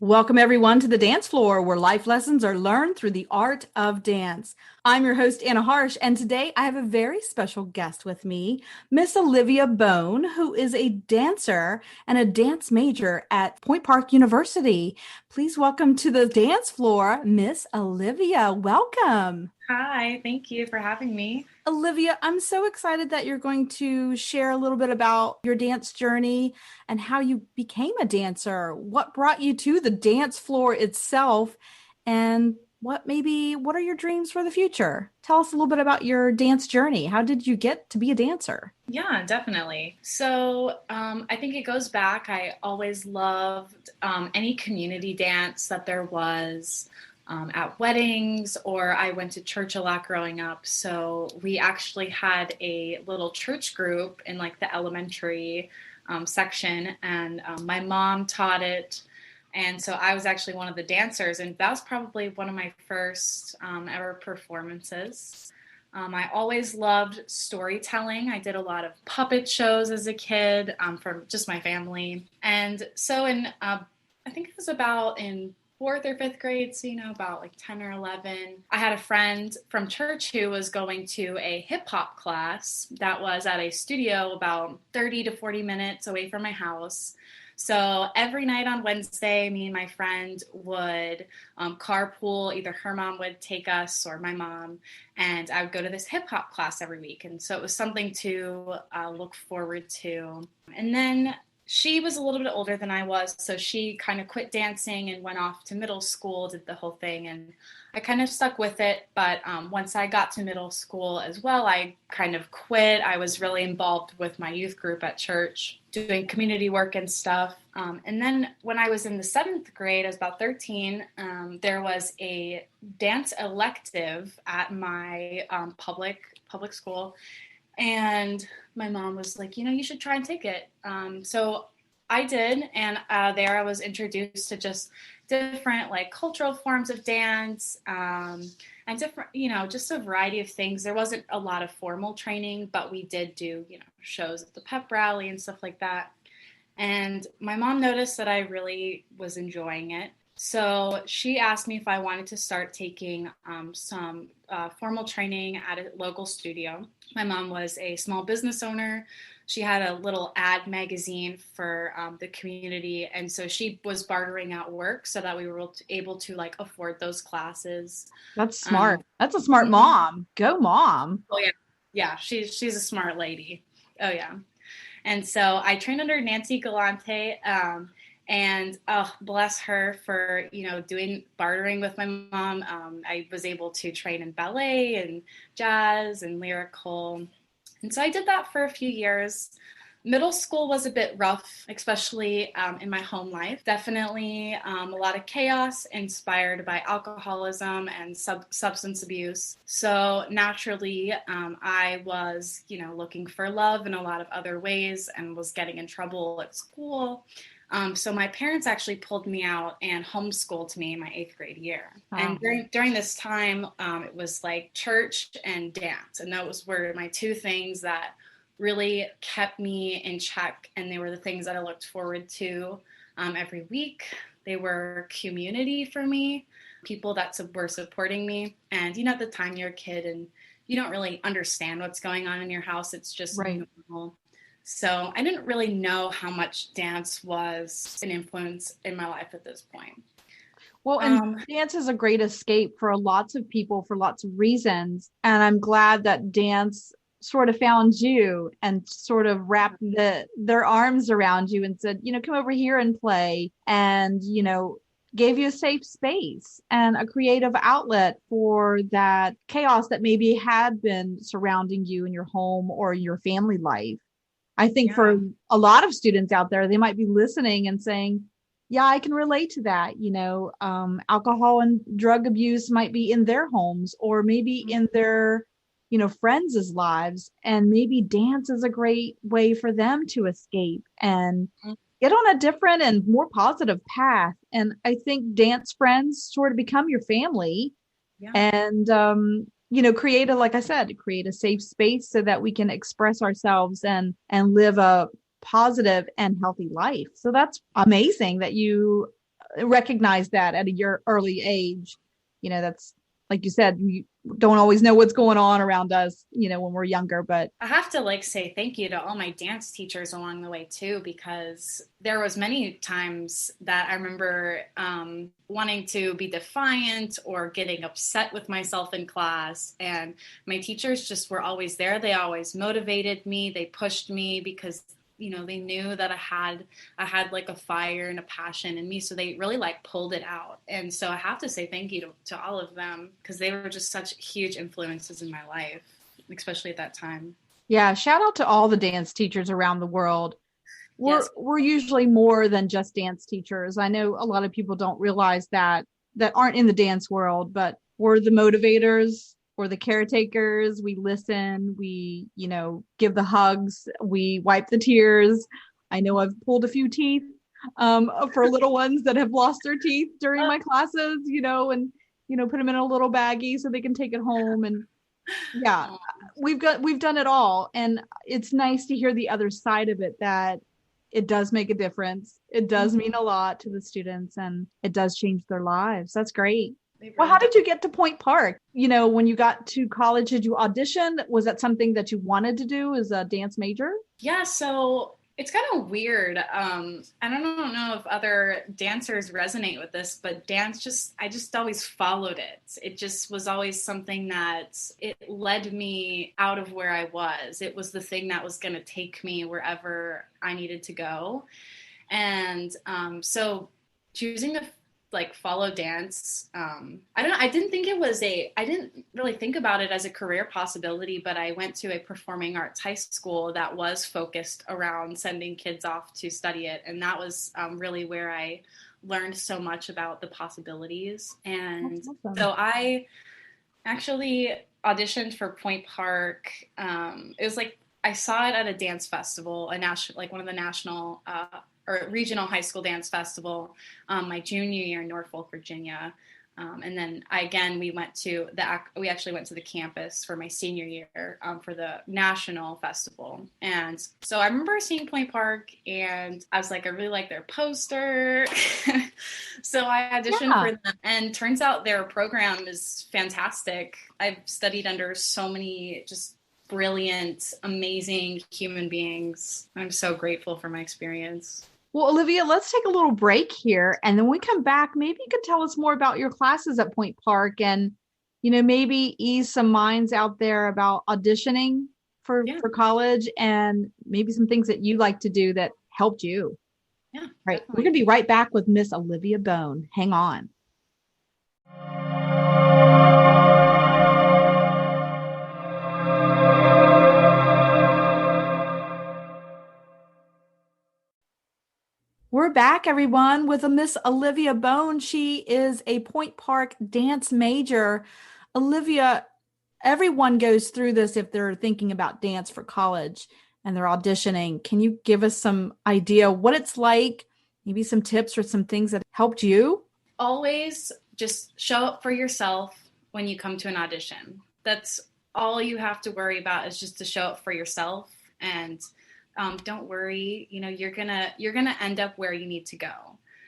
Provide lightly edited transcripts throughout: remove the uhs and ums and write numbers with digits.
Welcome, everyone, to the dance floor where life lessons are learned through the art of dance. I'm your host, Anna Harsh, and today I have a very special guest with me, Miss Olivia Bone, who is a dancer and a dance major at Point Park University. Please welcome to the dance floor, Miss Olivia. Welcome. Hi, thank you for having me. Olivia, I'm so excited that you're going to share a little bit about your dance journey and how you became a dancer. What brought you to the dance floor itself, and what are your dreams for the future? Tell us a little bit about your dance journey. How did you get to be a dancer? Yeah, definitely. I think it goes back. I always loved any community dance that there was at weddings, or I went to church a lot growing up. So we actually had a little church group in like the elementary section, and my mom taught it. And so I was actually one of the dancers, and that was probably one of my first ever performances. I always loved storytelling. I did a lot of puppet shows as a kid from just my family. And so I think it was about in fourth or fifth grade, so about like 10 or 11, I had a friend from church who was going to a hip hop class that was at a studio about 30 to 40 minutes away from my house. So every night on Wednesday, me and my friend would carpool. Either her mom would take us or my mom, and I would go to this hip hop class every week. And so it was something to look forward to. And then she was a little bit older than I was, so she kind of quit dancing and went off to middle school, did the whole thing, and I kind of stuck with it. But once I got to middle school as well, I kind of quit. I was really involved with my youth group at church, doing community work and stuff. And then when I was in the seventh grade, I was about 13, there was a dance elective at my public school. And my mom was like, you should try and take it. So I did. And there I was introduced to just different like cultural forms of dance and different, just a variety of things. There wasn't a lot of formal training, but we did do, shows at the pep rally and stuff like that. And my mom noticed that I really was enjoying it. So she asked me if I wanted to start taking some formal training at a local studio. My mom was a small business owner. She had a little ad magazine for the community, and so she was bartering out work so that we were able to like afford those classes. That's smart. That's a smart mom. Go mom. Oh yeah, yeah. She's a smart lady. Oh yeah. And so I trained under Nancy Galante. And bless her for, doing bartering with my mom. I was able to train in ballet and jazz and lyrical. And so I did that for a few years. Middle school was a bit rough, especially in my home life. Definitely a lot of chaos inspired by alcoholism and substance abuse. So naturally, I was, looking for love in a lot of other ways and was getting in trouble at school. So my parents actually pulled me out and homeschooled me in my 8th grade year. Wow. And during this time, it was like church and dance. And those were my two things that really kept me in check. And they were the things that I looked forward to every week. They were community for me, people that were supporting me. And, at the time you're a kid and you don't really understand what's going on in your house. It's just right. Normal. So I didn't really know how much dance was an influence in my life at this point. Well, and dance is a great escape for lots of people for lots of reasons. And I'm glad that dance sort of found you and sort of wrapped their arms around you and said, come over here and play, and, gave you a safe space and a creative outlet for that chaos that maybe had been surrounding you in your home or your family life. I think for a lot of students out there, they might be listening and saying, yeah, I can relate to that. Alcohol and drug abuse might be in their homes or maybe in their, friends' lives. And maybe dance is a great way for them to escape and get on a different and more positive path. And I think dance friends sort of become your family. Yeah. And, create a safe space so that we can express ourselves and live a positive and healthy life. So that's amazing that you recognize that at a your early age. That's like you said, we don't always know what's going on around us, when we're younger, but I have to like say thank you to all my dance teachers along the way too, because there was many times that I remember wanting to be defiant or getting upset with myself in class, and my teachers just were always there. They always motivated me. They pushed me because they knew that I had like a fire and a passion in me, so they really like pulled it out. And so I have to say thank you to all of them, because they were just such huge influences in my life, especially at that time. yeah, shout out to all the dance teachers around the world. we're Yes. we're usually more than just dance teachers. I know a lot of people don't realize that aren't in the dance world, but we're the motivators, we're the caretakers. We listen, we, give the hugs, we wipe the tears. I know I've pulled a few teeth for little ones that have lost their teeth during my classes, and put them in a little baggie so they can take it home. And yeah, we've done it all, and it's nice to hear the other side of it, that it does make a difference. It does mean a lot to the students, and it does change their lives. That's great. Well, how did you get to Point Park? When you got to college, did you audition? Was that something that you wanted to do as a dance major? Yeah, so it's kind of weird. I don't know if other dancers resonate with this, but I just always followed it. It just was always something that it led me out of where I was. It was the thing that was going to take me wherever I needed to go. And so choosing to follow dance. I didn't really think about it as a career possibility, but I went to a performing arts high school that was focused around sending kids off to study it. And that was really where I learned so much about the possibilities. And Awesome. so I actually auditioned for Point Park. It was I saw it at a dance festival, one of the national or regional high school dance festival, my junior year in Norfolk, Virginia. And then we actually went to the campus for my senior year for the national festival. And so I remember seeing Point Park, and I was like, I really like their poster. So I auditioned for them, and turns out their program is fantastic. I've studied under so many just brilliant, amazing human beings. I'm so grateful for my experience. Well, Olivia, let's take a little break here. And then when we come back, maybe you could tell us more about your classes at Point Park, and, maybe ease some minds out there about auditioning for college, and maybe some things that you like to do that helped you. Yeah. Right. Definitely. We're going to be right back with Miss Olivia Bone. Hang on. We're back, everyone, with a Miss Olivia Bone. She is a Point Park dance major. Olivia, everyone goes through this if they're thinking about dance for college and they're auditioning. Can you give us some idea what it's like? Maybe some tips or some things that helped you? Always just show up for yourself when you come to an audition. That's all you have to worry about, is just to show up for yourself. And don't worry, you're gonna end up where you need to go.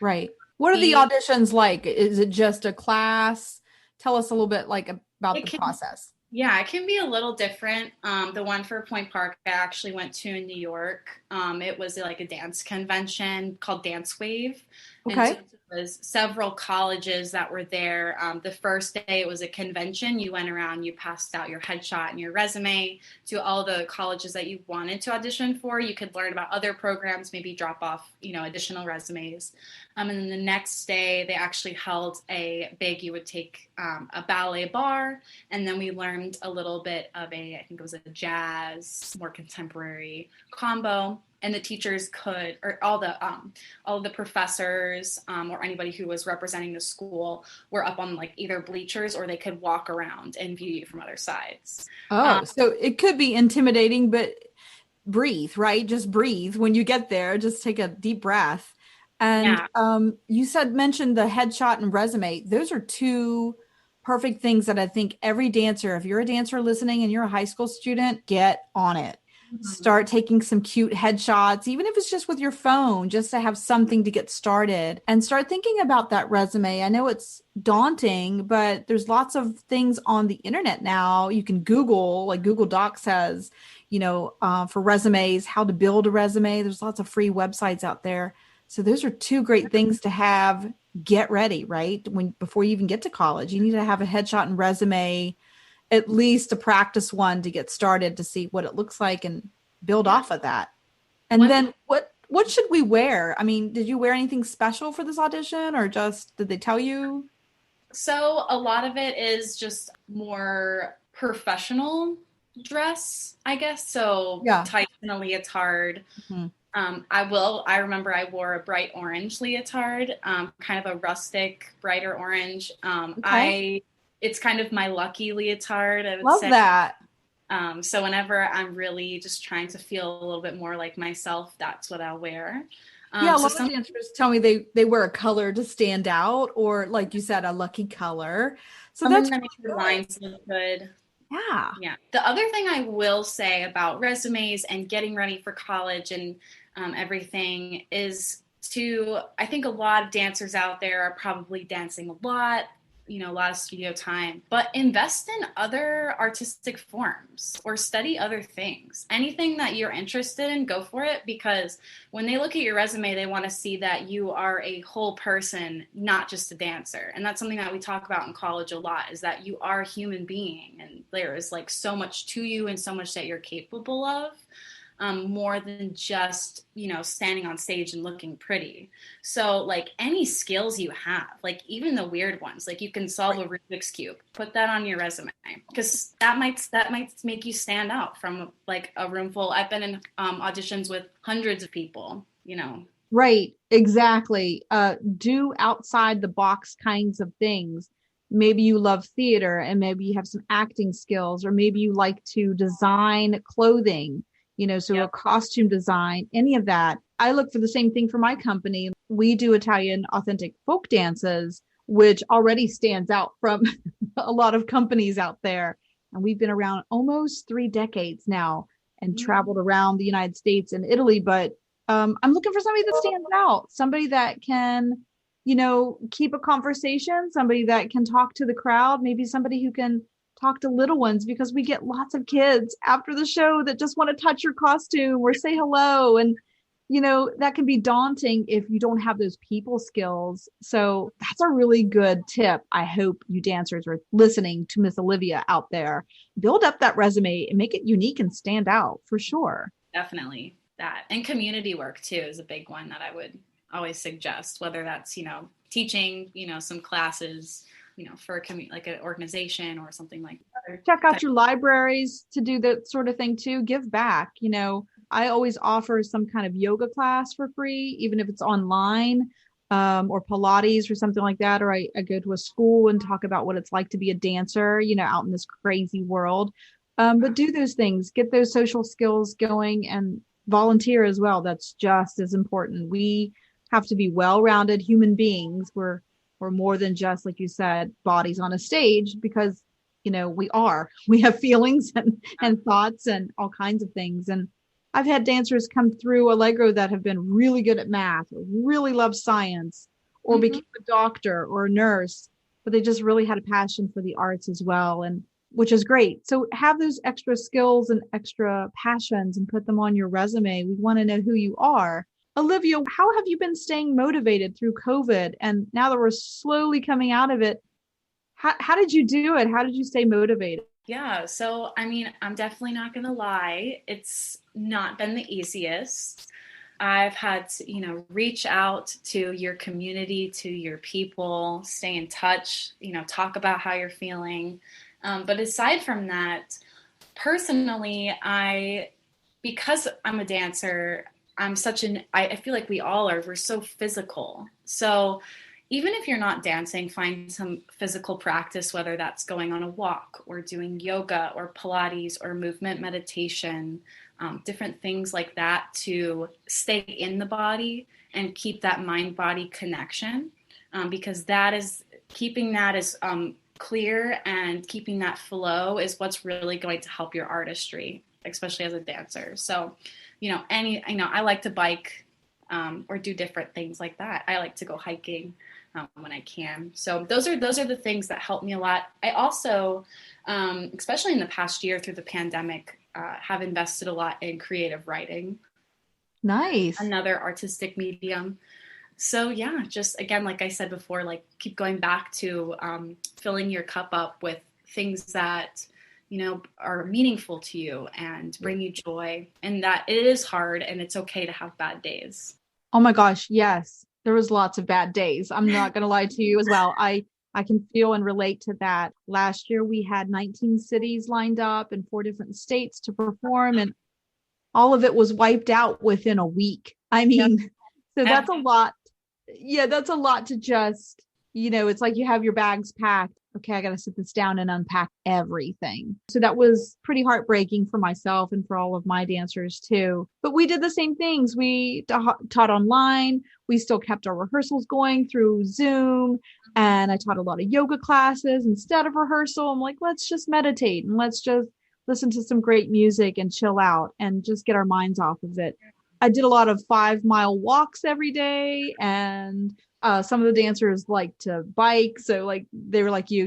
Right. What are the auditions like? Is it just a class? Tell us a little bit about the process. Yeah, it can be a little different. The one for Point Park I actually went to in New York. It was like a dance convention called Dance Wave. Okay. And so it was several colleges that were there. The first day it was a convention. You went around, you passed out your headshot and your resume to all the colleges that you wanted to audition for. You could learn about other programs, maybe drop off, additional resumes. And then the next day they actually held you would take a ballet bar, and then we learned a little bit of I think it was a jazz, more contemporary combo. And the teachers or all the professors or anybody who was representing the school were up on either bleachers, or they could walk around and view you from other sides. Oh, so it could be intimidating, but breathe, right? Just breathe when you get there. Just take a deep breath. And you mentioned the headshot and resume. Those are two perfect things that I think every dancer, if you're a dancer listening and you're a high school student, get on it. Mhm. start taking some cute headshots, even if it's just with your phone, just to have something to get started and start thinking about that resume. I know it's daunting, but there's lots of things on the internet now. You can Google, like Google Docs has, for resumes, how to build a resume. There's lots of free websites out there. So those are two great things to have. Get ready, right? Before you even get to college, you need to have a headshot and resume, at least a practice one to get started to see what it looks like and build Yeah. off of that. And One then what should we wear? I mean, did you wear anything special for this audition or just did they tell you? So a lot of it is just more professional dress, I guess. So Yeah. tights and a leotard. Mhm. I remember I wore a bright orange leotard, kind of a rustic, brighter orange. Okay. It's kind of my lucky leotard, I would Love say. that. So whenever I'm really just trying to feel a little bit more like myself, that's what I'll wear. Yeah, a So lot of some dancers tell me they wear a color to stand out or like you said, a lucky color. So something that's that makes your really good. lines look good. Yeah. Yeah. The other thing I will say about resumes and getting ready for college and everything is I think a lot of dancers out there are probably dancing a lot, a lot of studio time, but invest in other artistic forms or study other things. Anything that you're interested in, go for it because when they look at your resume, they want to see that you are a whole person, not just a dancer. And that's something that we talk about in college a lot is that you are a human being and there is like so much to you and so much that you're capable of. More than just standing on stage and looking pretty. So like any skills you have, like even the weird ones, like you can solve a Rubik's cube, put that on your resume because that might make you stand out from like a room full. I've been in auditions with hundreds of people. Right, exactly. Do outside the box kinds of things. Maybe you love theater and maybe you have some acting skills, or maybe you like to design clothing, so a Yep. costume design, any of that. I look for the same thing for my company. We do Italian authentic folk dances, which already stands out from a lot of companies out there. And we've been around almost 3 decades now and Mhm. traveled around the United States and Italy, but I'm looking for somebody that stands out, somebody that can, keep a conversation, somebody that can talk to the crowd, maybe somebody who can talk to little ones because we get lots of kids after the show that just want to touch your costume or say hello. And, that can be daunting if you don't have those people skills. So that's a really good tip. I hope you dancers are listening to Miss Olivia out there. Build up that resume and make it unique and stand out for sure. Definitely that. And community work too is a big one that I would always suggest, whether that's, teaching, some classes, for a like an organization or something like Check out that. your libraries to do that sort of thing too. Give back. I always offer some kind of yoga class for free, even if it's online, or Pilates or something like that. Or I go to a school and talk about what it's like to be a dancer, out in this crazy world. But do those things, get those social skills going and volunteer as well. That's just as important. We have to be well-rounded human beings. We're more than just, like you said, bodies on a stage because we have feelings and thoughts and all kinds of things. And I've had dancers come through Allegro that have been really good at math or really love science or Mm-hmm. became a doctor or a nurse, but they just really had a passion for the arts as well. And which is great. So have those extra skills and extra passions and put them on your resume. We want to know who you are. Olivia, how have you been staying motivated through COVID? And now that we're slowly coming out of it, how did you do it? How did you stay motivated? Yeah, so I mean, I'm definitely not gonna lie, it's not been the easiest. I've had to, reach out to your community, to your people, stay in touch, talk about how you're feeling. But aside from that, personally, because I'm a dancer, I feel like we all are, we're so physical. So even if you're not dancing, find some physical practice, whether that's going on a walk or doing yoga or Pilates or movement meditation, different things like that to stay in the body and keep that mind body connection. Because that is keeping that as clear and keeping that flow is what's really going to help your artistry. especially as a dancer. So, I like to bike or do different things like that. I like to go hiking when I can. So those are the things that help me a lot. I also, especially in the past year through the pandemic, have invested a lot in creative writing. Nice. Another artistic medium. So yeah, just again, like I said before, like keep going back to filling your cup up with things that are meaningful to you and bring you joy, and that it is hard and it's okay to have bad days. Oh my gosh, yes. There was lots of bad days. I'm not going to lie to you as well. I can feel and relate to that. Last year we had 19 cities lined up in 4 different states to perform, and all of it was wiped out within a week. I Yep. mean, so that's a lot. Yeah, that's a lot to just, it's like you have your bags packed. Okay, I got to sit this down and unpack everything. So that was pretty heartbreaking for myself and for all of my dancers too. But we did the same things. We taught online. We still kept our rehearsals going through Zoom. And I taught a lot of yoga classes instead of rehearsal. I'm like, let's just meditate and let's just listen to some great music and chill out and just get our minds off of it. I did a lot of 5 mile walks every day, and some of the dancers like to bike. So like they were like they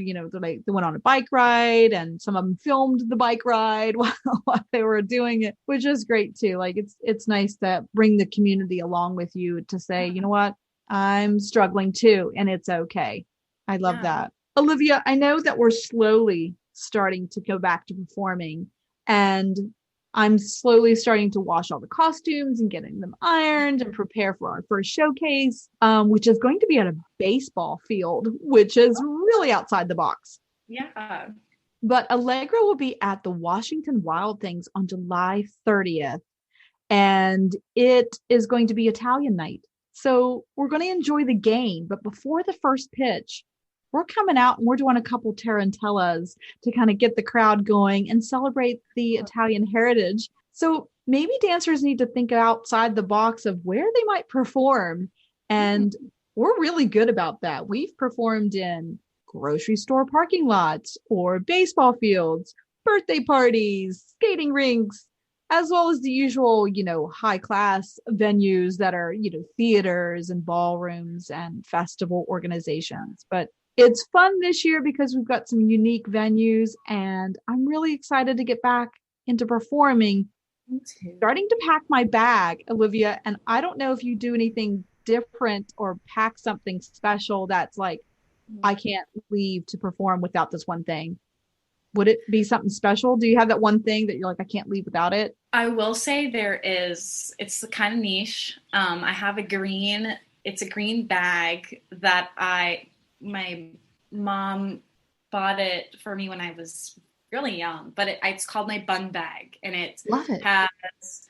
went on a bike ride, and some of them filmed the bike ride while they were doing it, which is great too. Like it's nice to bring the community along with you to say, you know what, I'm struggling too, and it's okay. I love Yeah. that. Olivia, I know that we're slowly starting to go back to performing, and I'm slowly starting to wash all the costumes and getting them ironed and prepare for our first showcase, which is going to be at a baseball field, which is really outside the box. Yeah. But Allegra will be at the Washington Wild Things on July 30th, and it is going to be Italian night. So we're going to enjoy the game, but before the first pitch, we're coming out and we're doing a couple tarantellas to kind of get the crowd going and celebrate the Italian heritage. So maybe dancers need to think outside the box of where they might perform. And we're really good about that. We've performed in grocery store parking lots or baseball fields, birthday parties, skating rinks, as well as the usual, high class venues that are, theaters and ballrooms and festival organizations. But it's fun this year because we've got some unique venues, and I'm really excited to get back into performing. Me too. Starting to pack my bag, Olivia, and I don't know if you do anything different or pack something special that's like, I can't leave to perform without this one thing. Would it be something special? Do you have that one thing that you're like, I can't leave without it? I will say it's kind of niche. I have it's a green bag that my mom bought it for me when I was really young, but it's called my bun bag, and it Love it. has,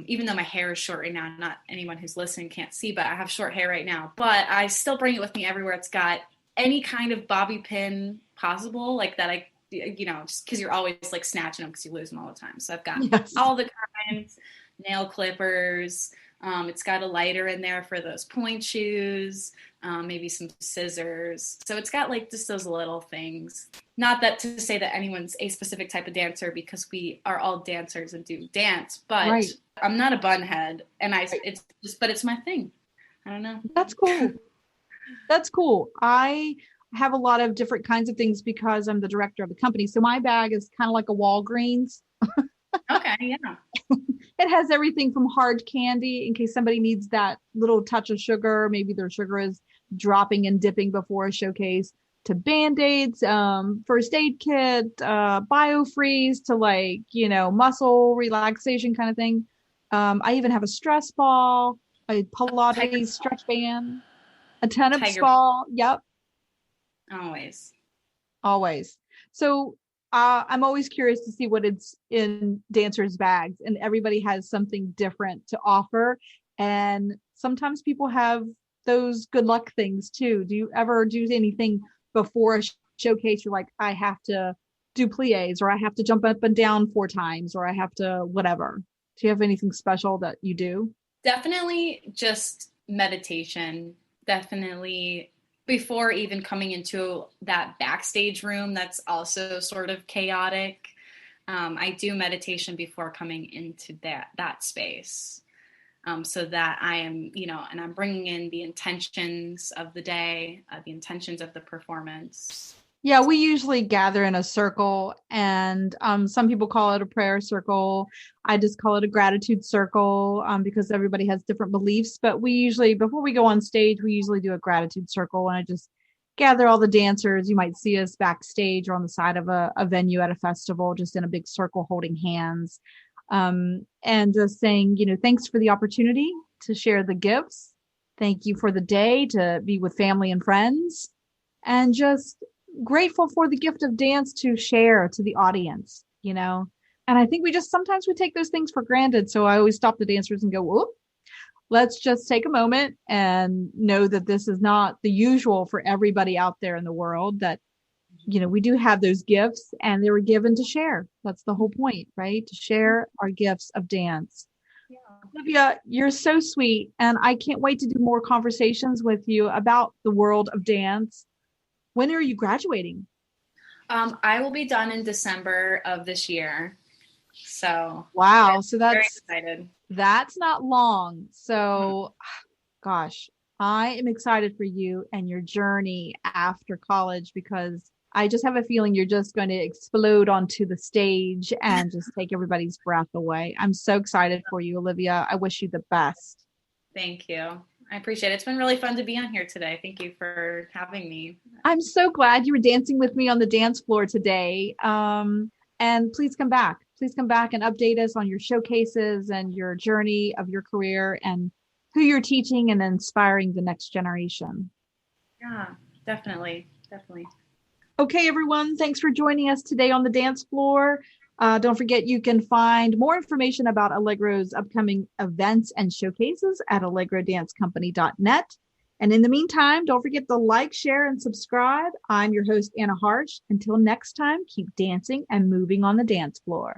even though my hair is short right now, not anyone who's listening can't see, but I have short hair right now, but I still bring it with me everywhere. It's got any kind of bobby pin possible, like that just because you're always like snatching them because you lose them all the time. So I've got all the kinds, nail clippers. It's got a lighter in there for those point shoes, maybe some scissors. So it's got like just those little things. Not that to say that anyone's a specific type of dancer, because we are all dancers and do dance, but right. I'm not a bunhead, and but it's my thing. I don't know. That's cool. That's cool. I have a lot of different kinds of things because I'm the director of the company. So my bag is kind of like a Walgreens. Okay, yeah. It has everything from hard candy in case somebody needs that little touch of sugar. Maybe their sugar is dropping and dipping before a showcase, to Band-Aids, first aid kit, BioFreeze, to muscle relaxation kind of thing. I even have a stress ball, a Pilates stretch band, a tennis ball. Yep. Always. So I'm always curious to see what it's in dancers' bags, and everybody has something different to offer. And sometimes people have those good luck things too. Do you ever do anything before a showcase? You're like, I have to do plies, or I have to jump up and down 4 times, or I have to whatever. Do you have anything special that you do? Definitely just meditation. Definitely before even coming into that backstage room that's also sort of chaotic. I do meditation before coming into that space, so that I am, and I'm bringing in the intentions of the day, the intentions of the performance. Yeah, we usually gather in a circle, and some people call it a prayer circle. I just call it a gratitude circle because everybody has different beliefs. But we usually, before we go on stage, we usually do a gratitude circle, and I just gather all the dancers. You might see us backstage or on the side of a venue at a festival, just in a big circle holding hands, and just saying, thanks for the opportunity to share the gifts. Thank you for the day to be with family and friends, and just grateful for the gift of dance to share to the audience. And I think sometimes we take those things for granted. So I always stop the dancers and go, whoop, let's just take a moment and know that this is not the usual for everybody out there in the world, that, we do have those gifts and they were given to share. That's the whole point, right? To share our gifts of dance. Yeah. Olivia, you're so sweet. And I can't wait to do more conversations with you about the world of dance. When are you graduating? I will be done in December of this year. So wow. So very excited. That's not long. So gosh, I am excited for you and your journey after college, because I just have a feeling you're just going to explode onto the stage and just take everybody's breath away. I'm so excited for you, Olivia. I wish you the best. Thank you. I appreciate it. It's been really fun to be on here today. Thank you for having me. I'm so glad you were dancing with me on the dance floor today. And please come back. Please come back and update us on your showcases and your journey of your career and who you're teaching and inspiring the next generation. Yeah, definitely. Definitely. Okay, everyone. Thanks for joining us today on the dance floor. Don't forget, you can find more information about Allegro's upcoming events and showcases at allegrodancecompany.net. And in the meantime, don't forget to like, share, and subscribe. I'm your host, Anna Harsh. Until next time, keep dancing and moving on the dance floor.